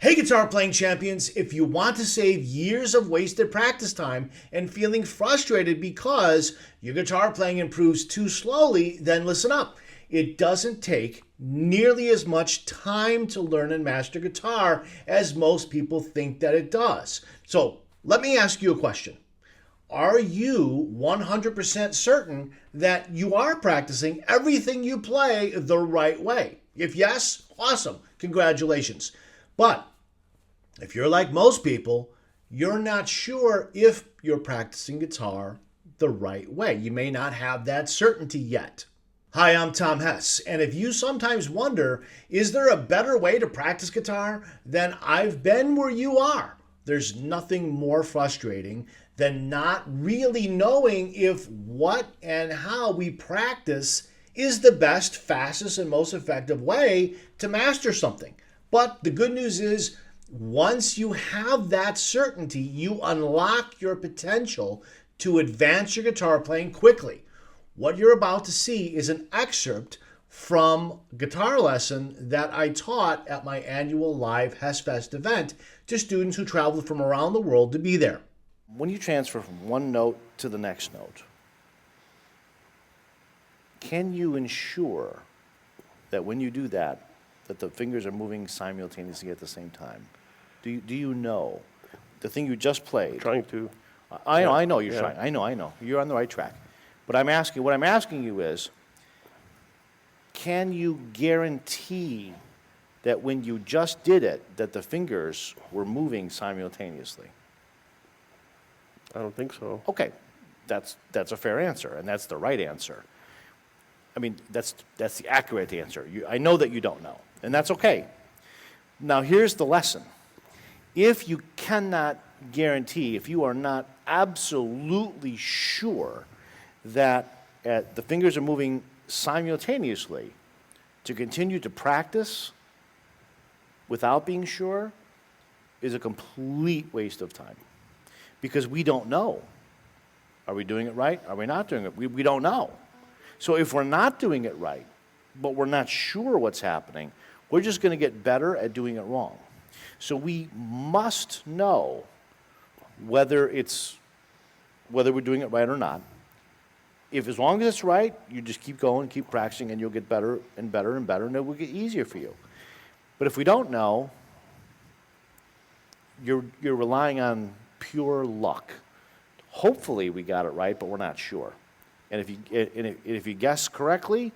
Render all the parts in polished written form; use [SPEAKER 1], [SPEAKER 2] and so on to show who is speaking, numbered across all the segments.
[SPEAKER 1] Hey, guitar playing champions, if you want to save years of wasted practice time and feeling frustrated because your guitar playing improves too slowly, then listen up. It doesn't take nearly as much time to learn and master guitar as most people think that it does. So, let me ask you a question. Are you 100% certain that you are practicing everything you play the right way? If yes, awesome. Congratulations. But if you're like most people, you're not sure if you're practicing guitar the right way. You may not have that certainty yet. Hi, I'm Tom Hess, and if you sometimes wonder, is there a better way to practice guitar? Then I've been where you are. There's nothing more frustrating than not really knowing if what and how we practice is the best, fastest, and most effective way to master something. But the good news is, once you have that certainty, you unlock your potential to advance your guitar playing quickly. What you're about to see is an excerpt from a guitar lesson that I taught at my annual live HessFest event to students who traveled from around the world to be there.
[SPEAKER 2] When you transfer from one note to the next note, can you ensure that when you do that, that the fingers are moving simultaneously at the same time? Do you know the thing you just played?
[SPEAKER 3] Trying to.
[SPEAKER 2] I know you're
[SPEAKER 3] Yeah.
[SPEAKER 2] trying. I know. You're on the right track. But what I'm asking you is, can you guarantee that when you just did it, that the fingers were moving simultaneously?
[SPEAKER 3] I don't think so.
[SPEAKER 2] Okay, that's a fair answer, and that's the right answer. I mean, that's the accurate answer. I know that you don't know, and that's okay. Now, here's the lesson. If you cannot guarantee, if you are not absolutely sure that the fingers are moving simultaneously, to continue to practice without being sure is a complete waste of time. Because we don't know. Are we doing it right? Are we not doing it? We don't know. So if we're not doing it right, but we're not sure what's happening, we're just going to get better at doing it wrong. So we must know whether we're doing it right or not. If as long as it's right, you just keep going, keep practicing, and you'll get better and better and better, and it will get easier for you. But if we don't know, you're relying on pure luck. Hopefully we got it right, but we're not sure. And if you guess correctly,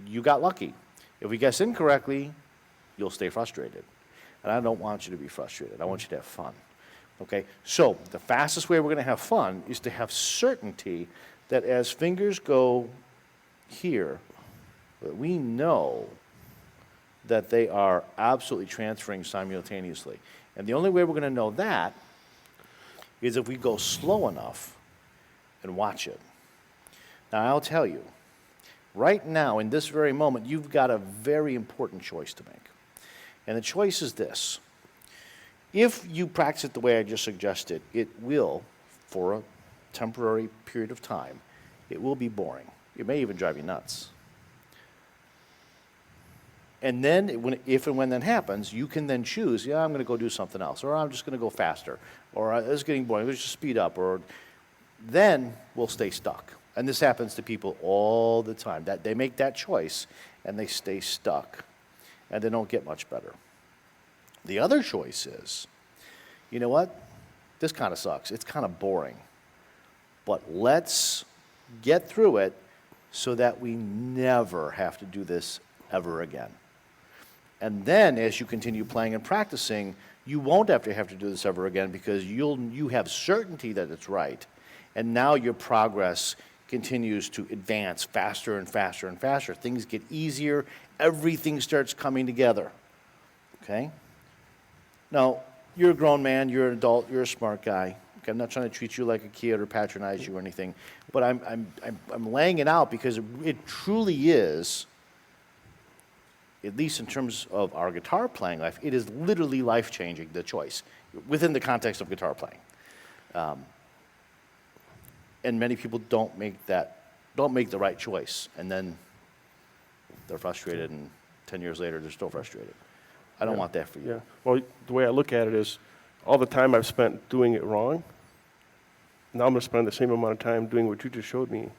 [SPEAKER 2] you got lucky. If we guess incorrectly, you'll stay frustrated. And I don't want you to be frustrated. I want you to have fun. Okay? So the fastest way we're going to have fun is to have certainty that as fingers go here, that we know that they are absolutely transferring simultaneously. And the only way we're going to know that is if we go slow enough and watch it. Now, I'll tell you, right now, in this very moment, you've got a very important choice to make. And the choice is this. If you practice it the way I just suggested, it will, for a temporary period of time, it will be boring. It may even drive you nuts. And then, if and when that happens, you can then choose, I'm going to go do something else, or I'm just going to go faster, or it's getting boring, let's just speed up, or then we'll stay stuck. And this happens to people all the time. That they make that choice, and they stay stuck, and they don't get much better. The other choice is, you know what? This kind of sucks. It's kind of boring. But let's get through it so that we never have to do this ever again. And then, as you continue playing and practicing, you won't have to do this ever again because you have certainty that it's right. And now your progress continues to advance faster and faster and faster. Things get easier. Everything starts coming together. Okay? Now, you're a grown man. You're an adult. You're a smart guy. Okay, I'm not trying to treat you like a kid or patronize you or anything. But I'm laying it out because it truly is, at least in terms of our guitar playing life, it is literally life-changing, the choice, within the context of guitar playing. And many people don't make the right choice, and then they're frustrated, and 10 years later, they're still frustrated. I don't want that for you.
[SPEAKER 3] Yeah. Well, the way I look at it is, all the time I've spent doing it wrong, now I'm going to spend the same amount of time doing what you just showed me.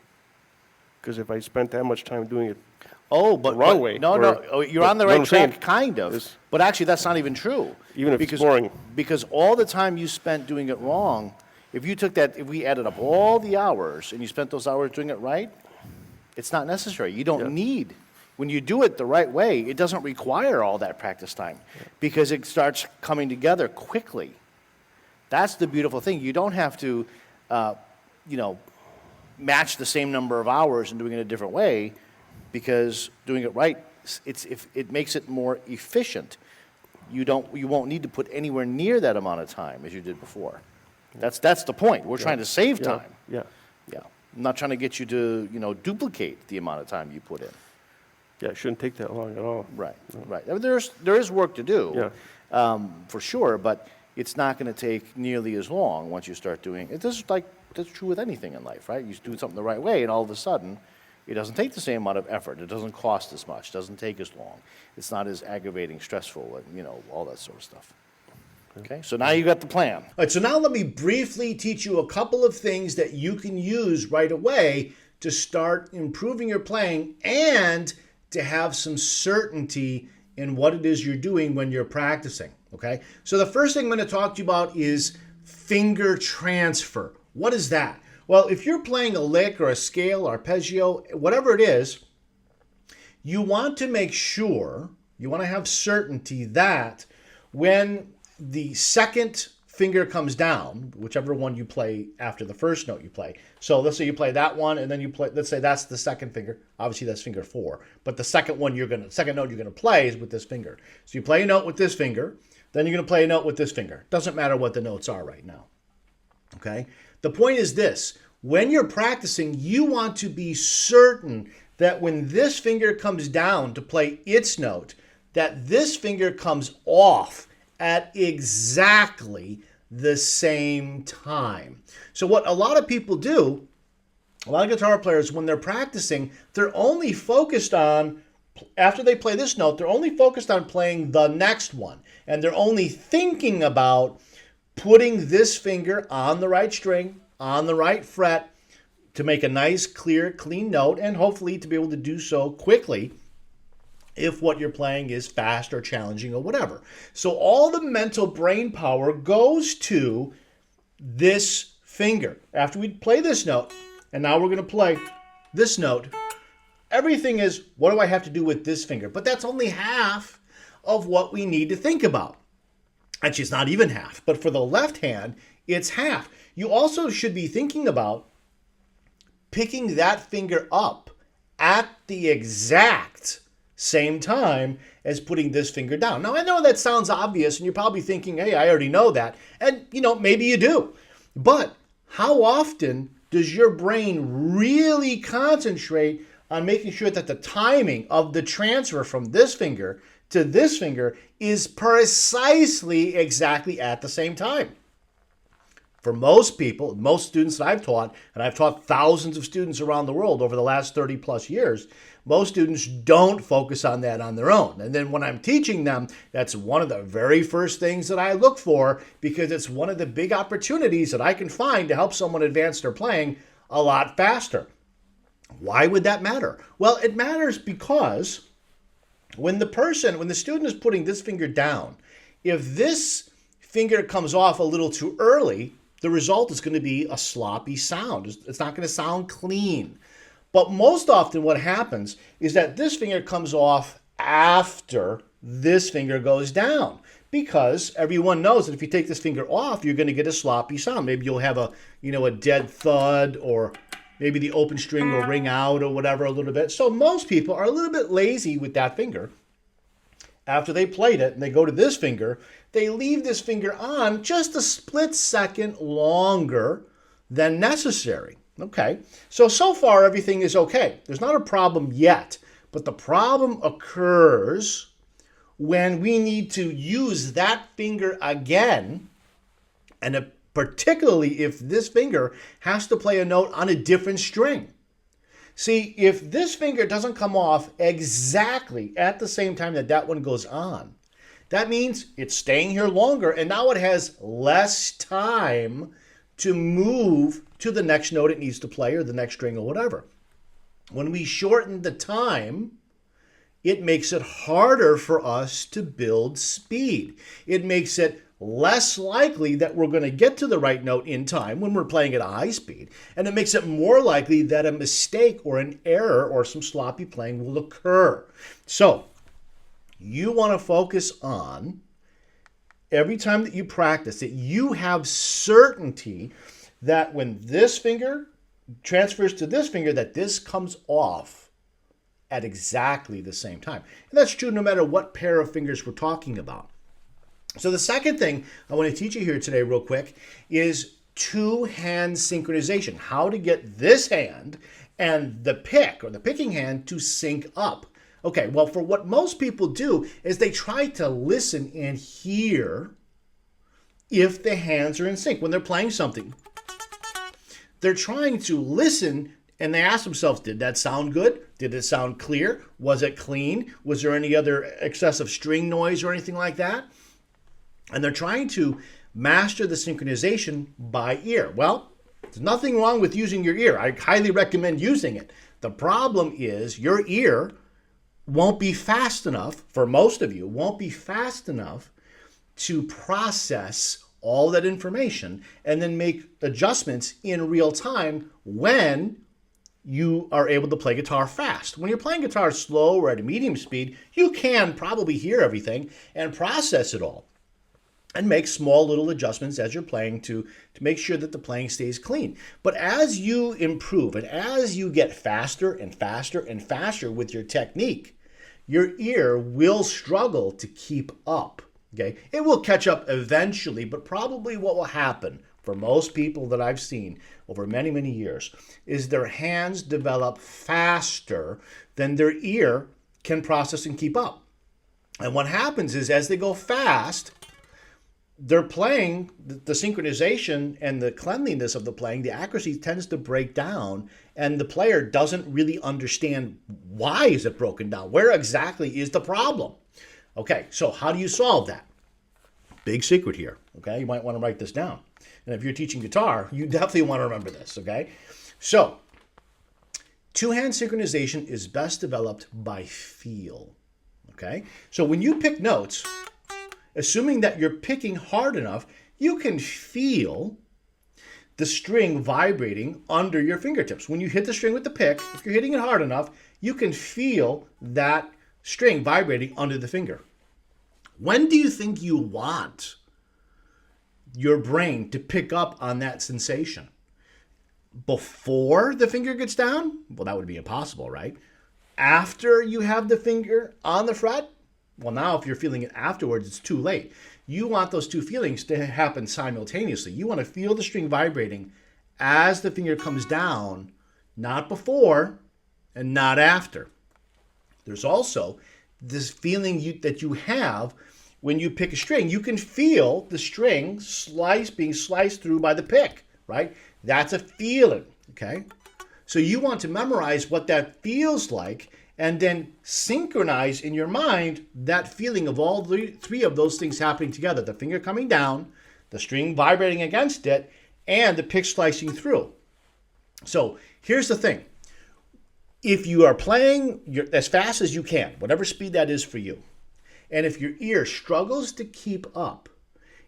[SPEAKER 3] Because if I spent that much time doing it,
[SPEAKER 2] Oh, but
[SPEAKER 3] wrong way,
[SPEAKER 2] No,
[SPEAKER 3] or-
[SPEAKER 2] no, oh, you're
[SPEAKER 3] but
[SPEAKER 2] on the
[SPEAKER 3] what
[SPEAKER 2] right
[SPEAKER 3] I'm saying
[SPEAKER 2] track, kind of.
[SPEAKER 3] is-
[SPEAKER 2] But actually, that's not even true.
[SPEAKER 3] Even if it's boring.
[SPEAKER 2] Because all the time you spent doing it wrong, if we added up all the hours and you spent those hours doing it right, it's not necessary. You don't
[SPEAKER 3] Yeah.
[SPEAKER 2] need. When you do it the right way, it doesn't require all that practice time because it starts coming together quickly. That's the beautiful thing. You don't have to, match the same number of hours and doing it a different way, because doing it right, it makes it more efficient. You won't need to put anywhere near that amount of time as you did before. That's the point. We're trying to save
[SPEAKER 3] yeah,
[SPEAKER 2] time.
[SPEAKER 3] yeah.
[SPEAKER 2] Yeah. I'm not trying to get you to, duplicate the amount of time you put in.
[SPEAKER 3] Yeah, it shouldn't take that long at all.
[SPEAKER 2] Right, right. I mean, there is work to do,
[SPEAKER 3] Yeah.
[SPEAKER 2] for sure, but it's not going to take nearly as long once you start doing it. That's true with anything in life, right? You do something the right way, and all of a sudden, it doesn't take the same amount of effort. It doesn't cost as much. It doesn't take as long. It's not as aggravating, stressful, and all that sort of stuff. Okay, so now you got the plan.
[SPEAKER 1] All right, so now let me briefly teach you a couple of things that you can use right away to start improving your playing and to have some certainty in what it is you're doing when you're practicing, okay? So the first thing I'm going to talk to you about is finger transfer. What is that? Well, if you're playing a lick or a scale, arpeggio, whatever it is, you want to make sure, you want to have certainty that when the second finger comes down, whichever one you play after the first note you play. So let's say you play that one, and then you play, let's say that's the second finger. Obviously that's finger 4. But the second note you're gonna play is with this finger. So you play a note with this finger, then you're gonna play a note with this finger. Doesn't matter what the notes are right now. Okay? The point is this: when you're practicing, you want to be certain that when this finger comes down to play its note, that this finger comes off at exactly the same time. So what a lot of people do, a lot of guitar players, when they're practicing, they're only focused on, after they play this note, they're only focused on playing the next one. And they're only thinking about putting this finger on the right string, on the right fret, to make a nice, clear, clean note, and hopefully to be able to do so quickly if what you're playing is fast or challenging or whatever. So all the mental brain power goes to this finger. After we play this note, and now we're going to play this note, everything is, what do I have to do with this finger? But that's only half of what we need to think about. Actually, it's not even half, but for the left hand, it's half. You also should be thinking about picking that finger up at the exact same time as putting this finger down. Now, I know that sounds obvious, and you're probably thinking, hey, I already know that. And, maybe you do. But how often does your brain really concentrate on making sure that the timing of the transfer from this finger to this finger is precisely exactly at the same time? For most people, most students that I've taught, and I've taught thousands of students around the world over the last 30 plus years, most students don't focus on that on their own. And then when I'm teaching them, that's one of the very first things that I look for, because it's one of the big opportunities that I can find to help someone advance their playing a lot faster. Why would that matter? Well, it matters because when the student is putting this finger down, if this finger comes off a little too early, the result is going to be a sloppy sound. It's not going to sound clean. But most often what happens is that this finger comes off after this finger goes down, because everyone knows that if you take this finger off, you're going to get a sloppy sound. Maybe you'll have a dead thud, or maybe the open string will ring out or whatever a little bit. So most people are a little bit lazy with that finger. After they played it and they go to this finger, they leave this finger on just a split second longer than necessary. Okay, so far everything is okay. There's not a problem yet, but the problem occurs when we need to use that finger again, and particularly if this finger has to play a note on a different string. See, if this finger doesn't come off exactly at the same time that one goes on, That means it's staying here longer, and now it has less time to move to the next note it needs to play or the next string or whatever. When we shorten the time, it makes it harder for us to build speed. It makes it less likely that we're going to get to the right note in time when we're playing at a high speed. And it makes it more likely that a mistake or an error or some sloppy playing will occur. So you want to focus on every time that you practice that you have certainty that when this finger transfers to this finger, that this comes off at exactly the same time. And that's true no matter what pair of fingers we're talking about. So the second thing I want to teach you here today real quick is two-hand synchronization. How to get this hand and the pick or the picking hand to sync up. Okay, well, for what most people do is they try to listen and hear if the hands are in sync. When they're playing something, they're trying to listen and they ask themselves, did that sound good? Did it sound clear? Was it clean? Was there any other excessive string noise or anything like that? And they're trying to master the synchronization by ear. Well, there's nothing wrong with using your ear. I highly recommend using it. The problem is your ear won't be fast enough, for most of you, won't be fast enough to process all that information and then make adjustments in real time when you are able to play guitar fast. When you're playing guitar slow or at a medium speed, you can probably hear everything and process it all and make small little adjustments as you're playing to make sure that the playing stays clean. But as you improve and as you get faster and faster and faster with your technique, your ear will struggle to keep up. Okay? It will catch up eventually, but probably what will happen for most people that I've seen over many, many years is their hands develop faster than their ear can process and keep up. And what happens is as they go fast, they're playing, the synchronization and the cleanliness of the playing, the accuracy tends to break down, and the player doesn't really understand why is it broken down? Where exactly is the problem? Okay, so how do you solve that? Big secret here, okay? You might want to write this down. And if you're teaching guitar, you definitely want to remember this, okay? So, two-hand synchronization is best developed by feel, okay? So when you pick notes, assuming that you're picking hard enough, you can feel the string vibrating under your fingertips. When you hit the string with the pick, if you're hitting it hard enough, you can feel that string vibrating under the finger. When do you think you want your brain to pick up on that sensation? Before the finger gets down? Well, that would be impossible, right? After you have the finger on the fret? Well, now if you're feeling it afterwards, it's too late. You want those two feelings to happen simultaneously. You want to feel the string vibrating as the finger comes down, not before and not after. There's also this feeling that you have when you pick a string. You can feel the string being sliced through by the pick, right? That's a feeling, okay? So you want to memorize what that feels like and then synchronize in your mind that feeling of all three of those things happening together. The finger coming down, the string vibrating against it, and the pick slicing through. So here's the thing. If you are playing as fast as you can, whatever speed that is for you, and if your ear struggles to keep up,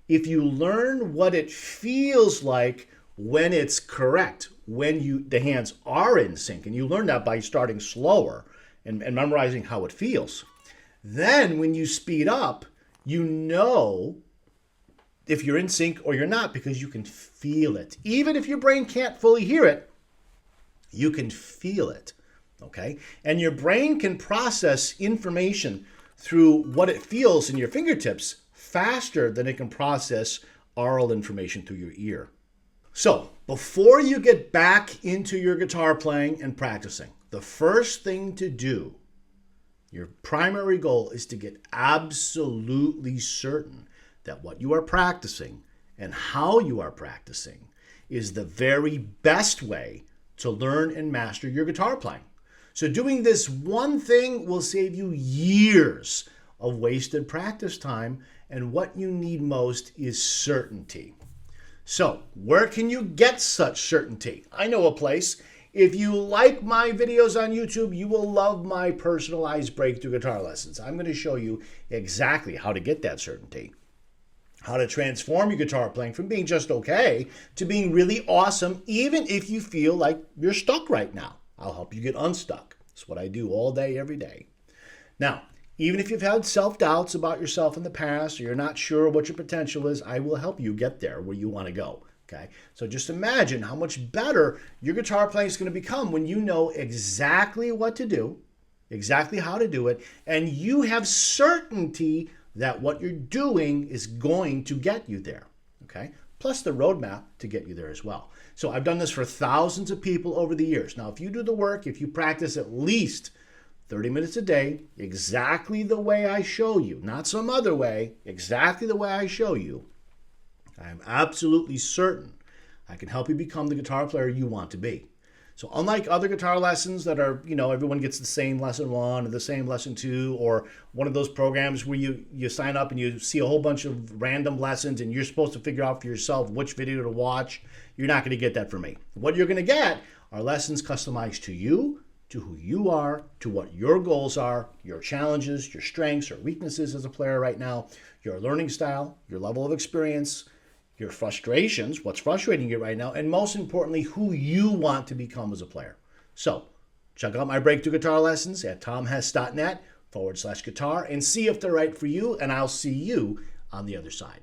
[SPEAKER 1] if you learn what it feels like when it's correct, when the hands are in sync, and you learn that by starting slower and memorizing how it feels, then when you speed up, you know if you're in sync or you're not because you can feel it. Even if your brain can't fully hear it, you can feel it, okay? And your brain can process information through what it feels in your fingertips faster than it can process oral information through your ear. So, before you get back into your guitar playing and practicing, the first thing to do, your primary goal, is to get absolutely certain that what you are practicing and how you are practicing is the very best way to learn and master your guitar playing. So doing this one thing will save you years of wasted practice time, and what you need most is certainty. So, where can you get such certainty? I know a place. If you like my videos on YouTube, you will love my personalized breakthrough guitar lessons. I'm going to show you exactly how to get that certainty, how to transform your guitar playing from being just okay to being really awesome, even if you feel like you're stuck right now. I'll help you get unstuck. That's what I do all day, every day. Now, even if you've had self-doubts about yourself in the past, or you're not sure what your potential is, I will help you get there where you want to go. Okay? So just imagine how much better your guitar playing is going to become when you know exactly what to do, exactly how to do it, and you have certainty that what you're doing is going to get you there. Okay? Plus the roadmap to get you there as well. So I've done this for thousands of people over the years. Now, if you do the work, if you practice at least 30 minutes a day, exactly the way I show you, not some other way, exactly the way I show you, I am absolutely certain I can help you become the guitar player you want to be. So unlike other guitar lessons that are, everyone gets the same lesson 1 or the same lesson 2, or one of those programs where you sign up and you see a whole bunch of random lessons and you're supposed to figure out for yourself which video to watch, you're not going to get that from me. What you're going to get are lessons customized to you, to who you are, to what your goals are, your challenges, your strengths or weaknesses as a player right now, your learning style, your level of experience, your frustrations, what's frustrating you right now, and most importantly, who you want to become as a player. So, check out my breakthrough guitar lessons at tomhess.net/guitar and see if they're right for you, and I'll see you on the other side.